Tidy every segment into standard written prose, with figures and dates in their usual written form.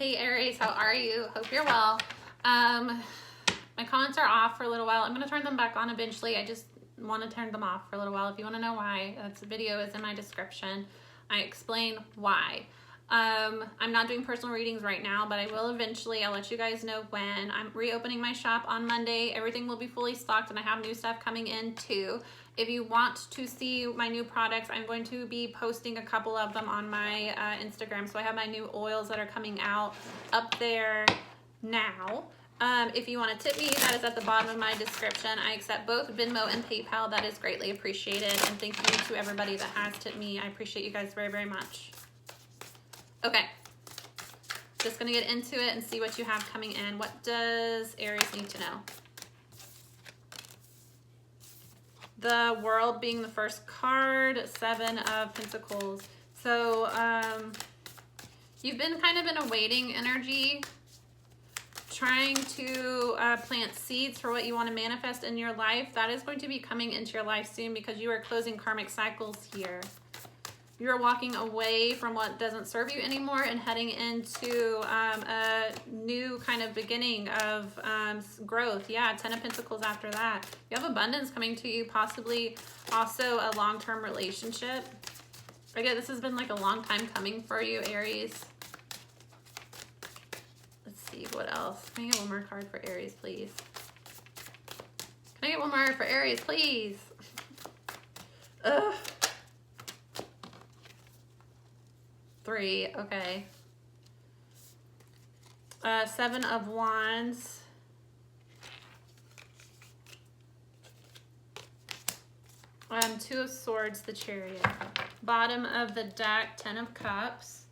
Hey Aries, how are you? Hope you're well. My comments are off for a little while. I'm going to turn them back on eventually. I just want to turn them off for a little while. If you want to know why, the video is in my description. I explain why. I'm not doing personal readings right now, but I will eventually. I'll let you guys know when. I'm reopening my shop on Monday. Everything will be fully stocked, and I have new stuff coming in too. If you want to see my new products, I'm going to be posting a couple of them on my Instagram. So I have my new oils that are coming out up there now. If you want to tip me, that is at the bottom of my description. I accept both Venmo and PayPal. That is greatly appreciated. And thank you to everybody that has tipped me. I appreciate you guys very, very much. Okay, just gonna get into it and see what you have coming in. What does Aries need to know? The World being the first card, 7 of Pentacles. So you've been kind of in a waiting energy, trying to plant seeds for what you want to manifest in your life. That is going to be coming into your life soon because you are closing karmic cycles here. You're walking away from what doesn't serve you anymore and heading into a new kind of beginning of growth. Yeah, 10 of Pentacles after that. You have abundance coming to you, possibly also a long-term relationship. Again, this has been like a long time coming for you, Aries. Let's see, what else? Can I get one more card for Aries, please? Can I get one more for Aries, please? Ugh. 3, okay. 7 of Wands. Two of Swords, the Chariot. Bottom of the deck, 10 of Cups.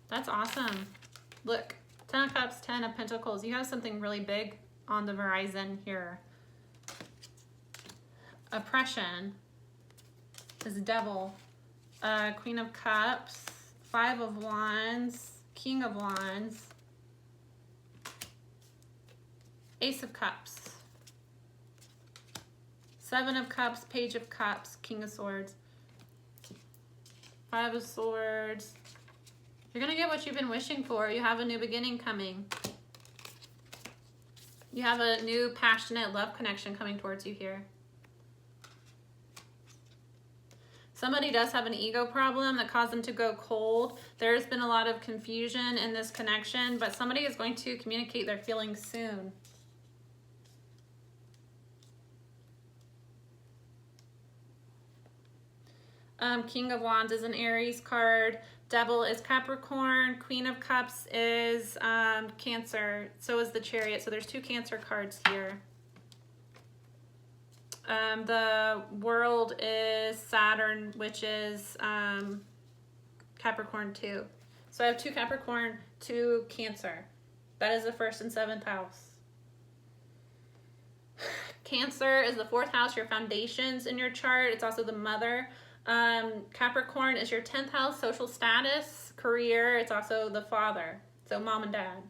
That's awesome. Look, 10 of Cups, 10 of Pentacles. You have something really big on the horizon here. Oppression is Devil. Queen of Cups. 5 of Wands, King of Wands, Ace of Cups, 7 of Cups, Page of Cups, King of Swords, 5 of Swords. You're going to get what you've been wishing for. You have a new beginning coming. You have a new passionate love connection coming towards you here. Somebody does have an ego problem that caused them to go cold. There's been a lot of confusion in this connection, but somebody is going to communicate their feelings soon. King of Wands is an Aries card. Devil is Capricorn. Queen of Cups is Cancer. So is the Chariot. So there's 2 Cancer cards here. The World is Saturn, which is Capricorn 2. So I have 2 Capricorn, 2 Cancer. That is the 1st and 7th house. Cancer is the 4th house, your foundations in your chart. It's also the mother. Capricorn is your 10th house, social status, career. It's also the father. So mom and dad.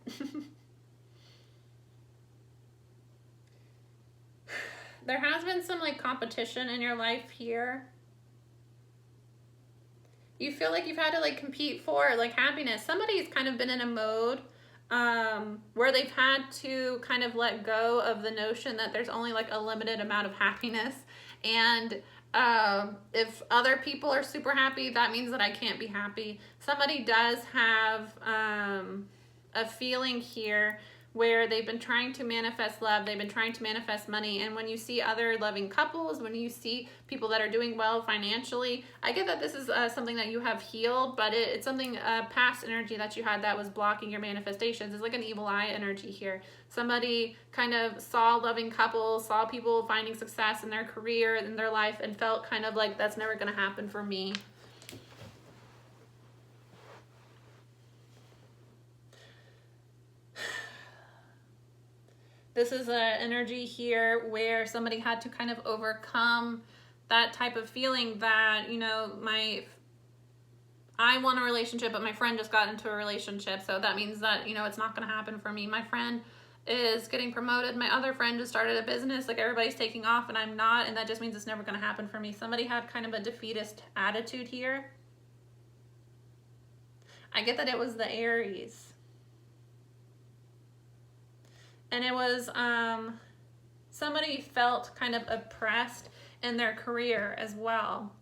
There has been some like competition in your life here. You feel like you've had to like compete for like happiness. Somebody's kind of been in a mode where they've had to kind of let go of the notion that there's only like a limited amount of happiness. And if other people are super happy, that means that I can't be happy. Somebody does have a feeling here where they've been trying to manifest love, they've been trying to manifest money, and when you see other loving couples, when you see people that are doing well financially, I get that this is something that you have healed, but it's something, past energy that you had that was blocking your manifestations. It's like an evil eye energy here. Somebody kind of saw loving couples, saw people finding success in their career, in their life, and felt kind of like, that's never gonna happen for me. This is an energy here where somebody had to kind of overcome that type of feeling that, you know, I want a relationship, but my friend just got into a relationship. So that means that, you know, it's not going to happen for me. My friend is getting promoted. My other friend just started a business. Like everybody's taking off and I'm not. And that just means it's never going to happen for me. Somebody had kind of a defeatist attitude here. I get that it was the Aries. And it was somebody felt kind of oppressed in their career as well.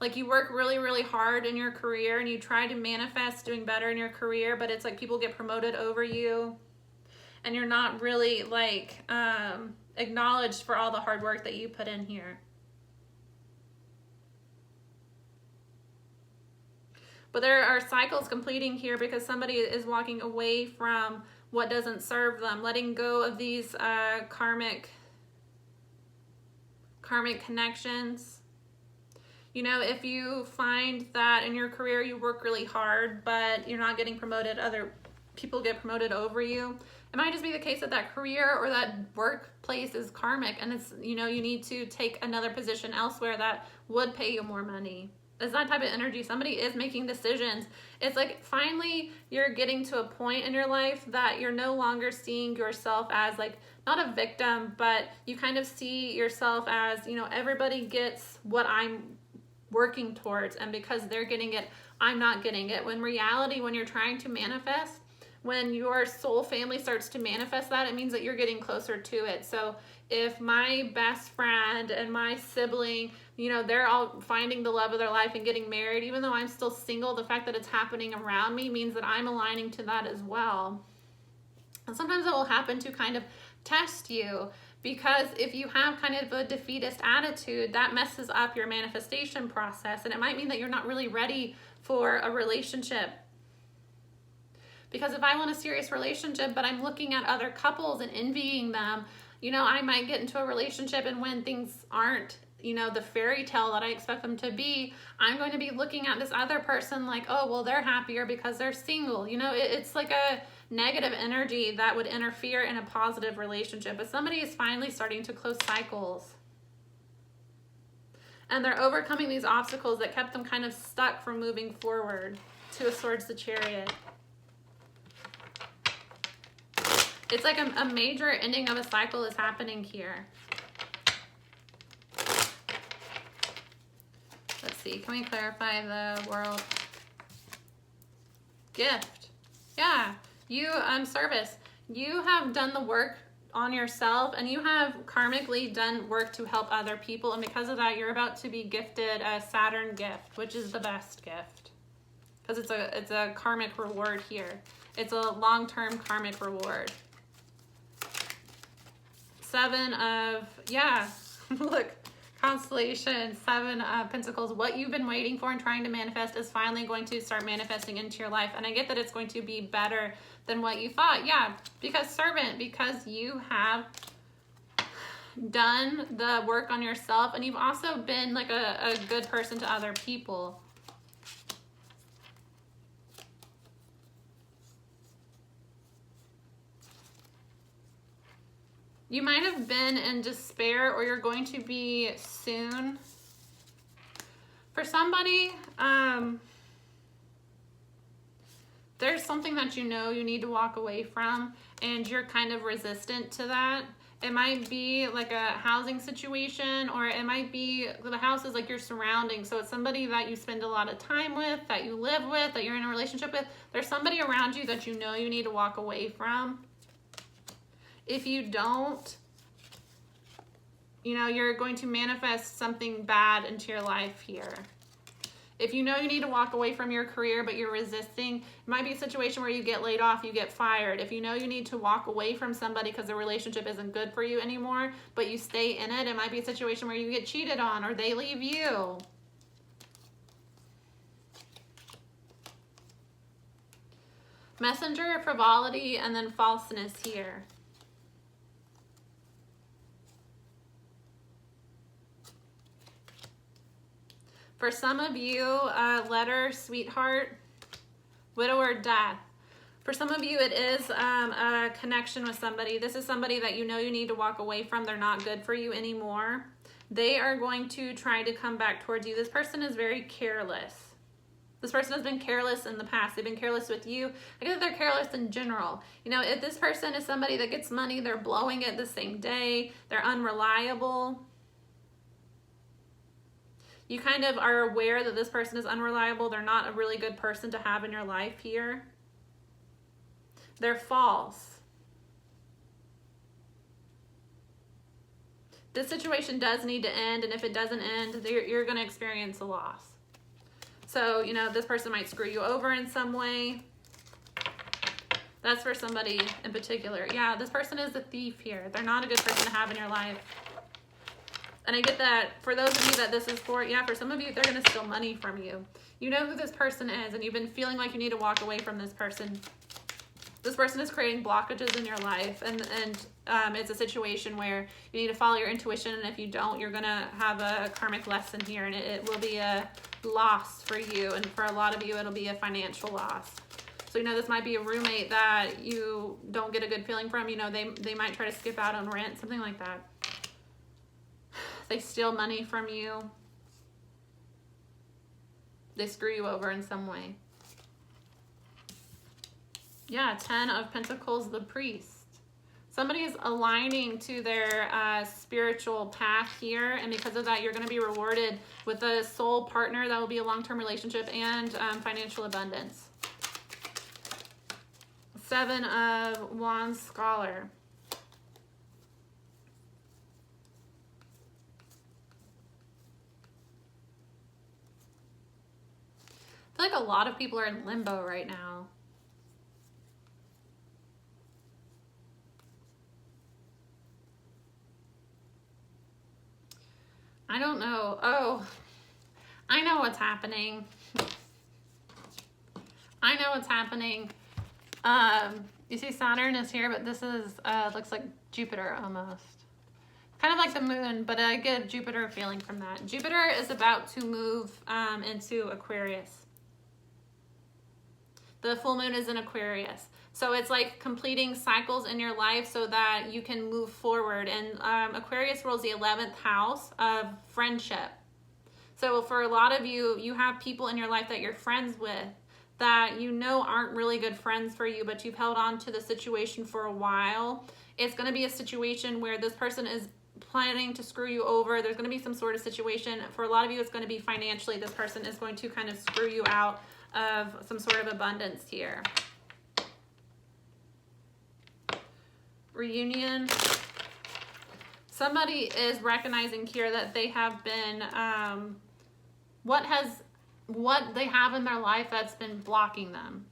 Like you work really, really hard in your career and you try to manifest doing better in your career, but it's like people get promoted over you and you're not really like acknowledged for all the hard work that you put in here. But there are cycles completing here because somebody is walking away from what doesn't serve them, letting go of these karmic connections. You know, if you find that in your career you work really hard, but you're not getting promoted, other people get promoted over you, it might just be the case that that career or that workplace is karmic and it's, you know, you need to take another position elsewhere that would pay you more money. It's that type of energy. Somebody is making decisions. It's like finally you're getting to a point in your life that you're no longer seeing yourself as like, not a victim, but you kind of see yourself as, you know, everybody gets what I'm working towards, and because they're getting it, I'm not getting it. When reality, when you're trying to manifest, when your soul family starts to manifest that, it means that you're getting closer to it. So if my best friend and my sibling, you know, they're all finding the love of their life and getting married, even though I'm still single, the fact that it's happening around me means that I'm aligning to that as well. And sometimes it will happen to kind of test you, because if you have kind of a defeatist attitude, that messes up your manifestation process. And it might mean that you're not really ready for a relationship. Because if I want a serious relationship, but I'm looking at other couples and envying them, you know, I might get into a relationship, and when things aren't, you know, the fairy tale that I expect them to be, I'm going to be looking at this other person like, oh, well, they're happier because they're single. You know, it's like a negative energy that would interfere in a positive relationship. But somebody is finally starting to close cycles. And they're overcoming these obstacles that kept them kind of stuck from moving forward. Two of Swords, the Chariot. It's like a major ending of a cycle is happening here. Let's see, can we clarify the world? Gift. Yeah, you, service. You have done the work on yourself, and you have karmically done work to help other people, and because of that, you're about to be gifted a Saturn gift, which is the best gift. Because it's a karmic reward here. It's a long-term karmic reward. Seven of, yeah, look, constellation, Seven of Pentacles. What you've been waiting for and trying to manifest is finally going to start manifesting into your life. And I get that it's going to be better than what you thought. Yeah, because Servant, because you have done the work on yourself, and you've also been like a good person to other people. You might have been in despair, or you're going to be soon. For somebody, there's something that you know you need to walk away from, and you're kind of resistant to that. It might be like a housing situation, or it might be the house is like your surrounding. So it's somebody that you spend a lot of time with, that you live with, that you're in a relationship with. There's somebody around you that you know you need to walk away from. If you don't, you know, you're going to manifest something bad into your life here. If you know you need to walk away from your career, but you're resisting, it might be a situation where you get laid off, you get fired. If you know you need to walk away from somebody because the relationship isn't good for you anymore, but you stay in it, it might be a situation where you get cheated on or they leave you. Messenger, frivolity, and then falseness here. For some of you, letter, sweetheart, widower, death. For some of you, it is a connection with somebody. This is somebody that you know you need to walk away from. They're not good for you anymore. They are going to try to come back towards you. This person is very careless. This person has been careless in the past. They've been careless with you. I guess they're careless in general. You know, if this person is somebody that gets money, they're blowing it the same day. They're unreliable. You kind of are aware that this person is unreliable. They're not a really good person to have in your life here. They're false. This situation does need to end, and if it doesn't end, you're going to experience a loss. So, you know, this person might screw you over in some way. That's for somebody in particular. Yeah, this person is a thief here. They're not a good person to have in your life. And I get that for those of you that this is for, yeah, for some of you, they're going to steal money from you. You know who this person is, and you've been feeling like you need to walk away from this person. This person is creating blockages in your life, and it's a situation where you need to follow your intuition, and if you don't, you're going to have a karmic lesson here, and it will be a loss for you, and for a lot of you, it'll be a financial loss. So, you know, this might be a roommate that you don't get a good feeling from. You know, they might try to skip out on rent, something like that. They steal money from you. They screw you over in some way. Yeah, 10 of Pentacles, the priest. Somebody is aligning to their spiritual path here, and because of that, you're going to be rewarded with a soul partner that will be a long-term relationship and financial abundance. 7 of Wands, Scholar. I feel like a lot of people are in limbo right now. I don't know. Oh, I know what's happening. I know what's happening. You see Saturn is here, but this is, looks like Jupiter almost. Kind of like the moon, but I get Jupiter feeling from that. Jupiter is about to move into Aquarius. The full moon is in Aquarius. So it's like completing cycles in your life so that you can move forward. And Aquarius rules the 11th house of friendship. So for a lot of you, you have people in your life that you're friends with that you know aren't really good friends for you, but you've held on to the situation for a while. It's going to be a situation where this person is planning to screw you over. There's going to be some sort of situation. For a lot of you, it's going to be financially. This person is going to kind of screw you out of some sort of abundance here. Reunion. Somebody is recognizing here that they have been, what they have in their life that's been blocking them.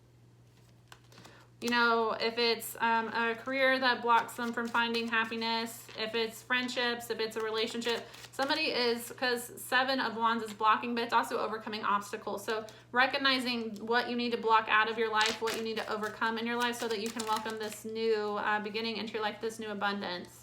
You know, if it's a career that blocks them from finding happiness, if it's friendships, if it's a relationship, somebody is, because 7 of Wands is blocking, but it's also overcoming obstacles. So recognizing what you need to block out of your life, what you need to overcome in your life so that you can welcome this new beginning into your life, this new abundance.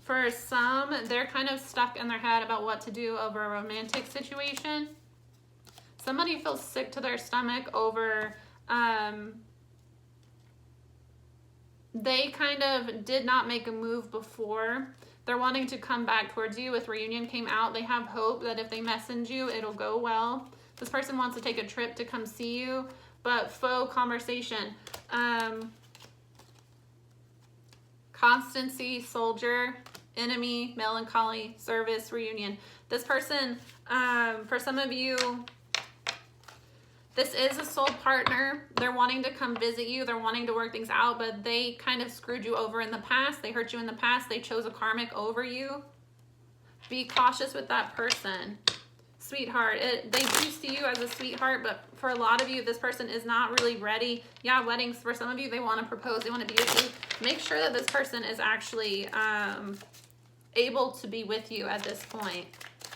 For some, they're kind of stuck in their head about what to do over a romantic situation. Somebody feels sick to their stomach over, they kind of did not make a move before. They're wanting to come back towards you. With Reunion came out, they have hope that if they message you, it'll go well. This person wants to take a trip to come see you, but faux conversation. Constancy, Soldier, Enemy, Melancholy, Service, Reunion. This person, for some of you, this is a soul partner. They're wanting to come visit you. They're wanting to work things out, but they kind of screwed you over in the past. They hurt you in the past. They chose a karmic over you. Be cautious with that person. Sweetheart, they do see you as a sweetheart, but for a lot of you, this person is not really ready. Yeah, weddings, for some of you, they want to propose, they want to be with you. Make sure that this person is actually able to be with you at this point.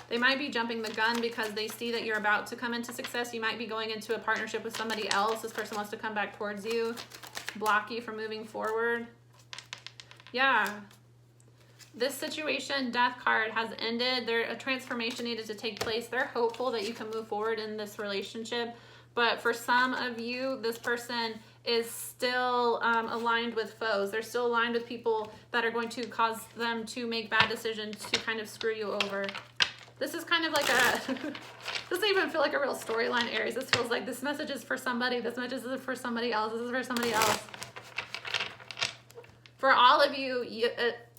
They might be jumping the gun because they see that you're about to come into success. You might be going into a partnership with somebody else. This person wants to come back towards you, block you from moving forward. Yeah. This situation, Death card, has ended. A transformation needed to take place. They're hopeful that you can move forward in this relationship. But for some of you, this person is still aligned with foes. They're still aligned with people that are going to cause them to make bad decisions to kind of screw you over. This is kind of like a, doesn't even feel like a real storyline, Aries. This feels like this message is for somebody. This message is for somebody else. This is for somebody else. For all of you,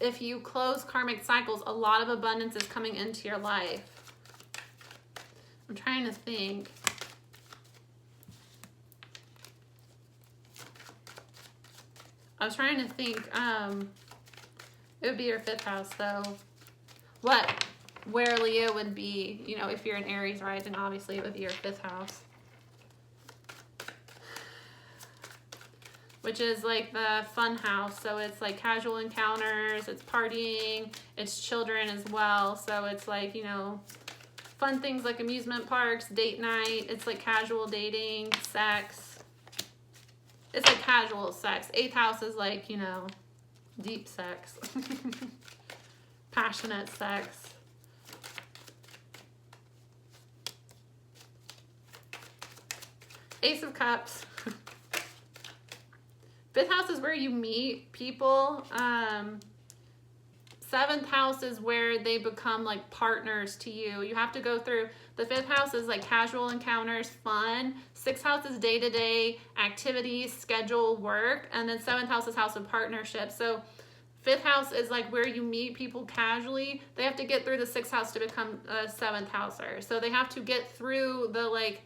if you close karmic cycles, a lot of abundance is coming into your life. I'm trying to think. I was trying to think, it would be your 5th house, though. Where Leo would be, you know, if you're an Aries rising, obviously it would be your 5th house. Which is like the fun house. So it's like casual encounters, it's partying, it's children as well. So it's like, you know, fun things like amusement parks, date night. It's like casual dating, sex. It's like casual sex. 8th house is like, you know, deep sex. Passionate sex. Ace of Cups. 5th house is where you meet people. 7th house is where they become like partners to you. You have to go through, the 5th house is like casual encounters, fun. 6th house is day-to-day activities, schedule, work. And then 7th house is house of partnership. So 5th house is like where you meet people casually. They have to get through the 6th house to become a 7th houser. So they have to get through the like,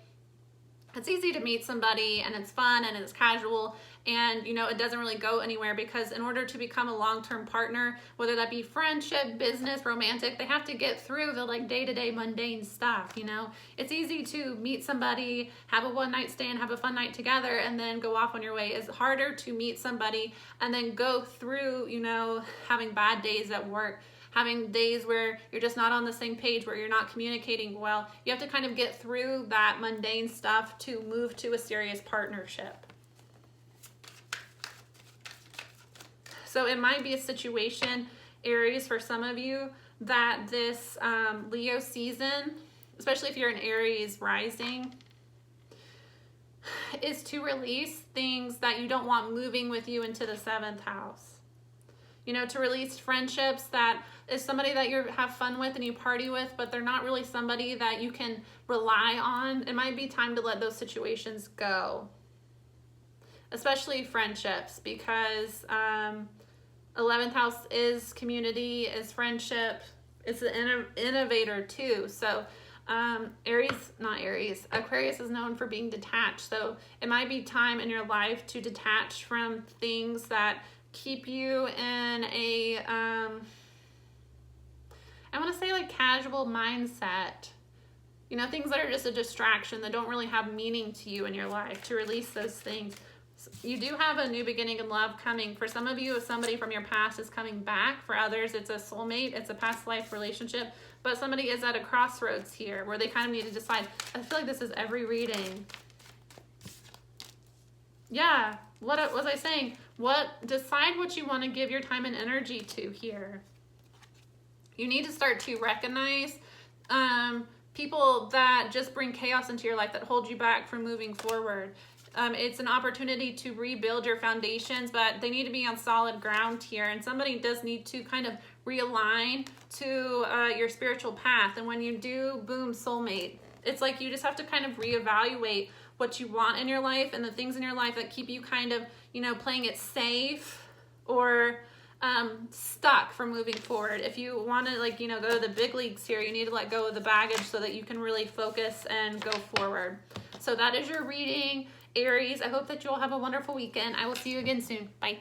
it's easy to meet somebody and it's fun and it's casual and, you know, it doesn't really go anywhere because in order to become a long-term partner, whether that be friendship, business, romantic, they have to get through the like day-to-day mundane stuff, you know. It's easy to meet somebody, have a one-night stand, have a fun night together, and then go off on your way. It's harder to meet somebody and then go through, you know, having bad days at work, having days where you're just not on the same page, where you're not communicating well. You have to kind of get through that mundane stuff to move to a serious partnership. So it might be a situation, Aries, for some of you, that this Leo season, especially if you're an Aries rising, is to release things that you don't want moving with you into the 7th house. You know, to release friendships that is somebody that you have fun with and you party with, but they're not really somebody that you can rely on. It might be time to let those situations go. Especially friendships, because 11th house is community, is friendship. It's an innovator too. So Aquarius is known for being detached. So it might be time in your life to detach from things that keep you in a, I want to say like casual mindset. You know, things that are just a distraction that don't really have meaning to you in your life, to release those things. You do have a new beginning in love coming. For some of you, if somebody from your past is coming back. For others, it's a soulmate, it's a past life relationship. But somebody is at a crossroads here where they kind of need to decide. I feel like this is every reading. Yeah, what was I saying? Decide what you want to give your time and energy to here. You need to start to recognize people that just bring chaos into your life, that hold you back from moving forward. It's an opportunity to rebuild your foundations, but they need to be on solid ground here. And somebody does need to kind of realign to your spiritual path. And when you do, boom, soulmate. It's like you just have to kind of reevaluate what you want in your life and the things in your life that keep you kind of, you know, playing it safe or stuck from moving forward. If you want to, like, you know, go to the big leagues here, you need to let go of the baggage so that you can really focus and go forward. So that is your reading, Aries. I hope that you all have a wonderful weekend. I will see you again soon. Bye.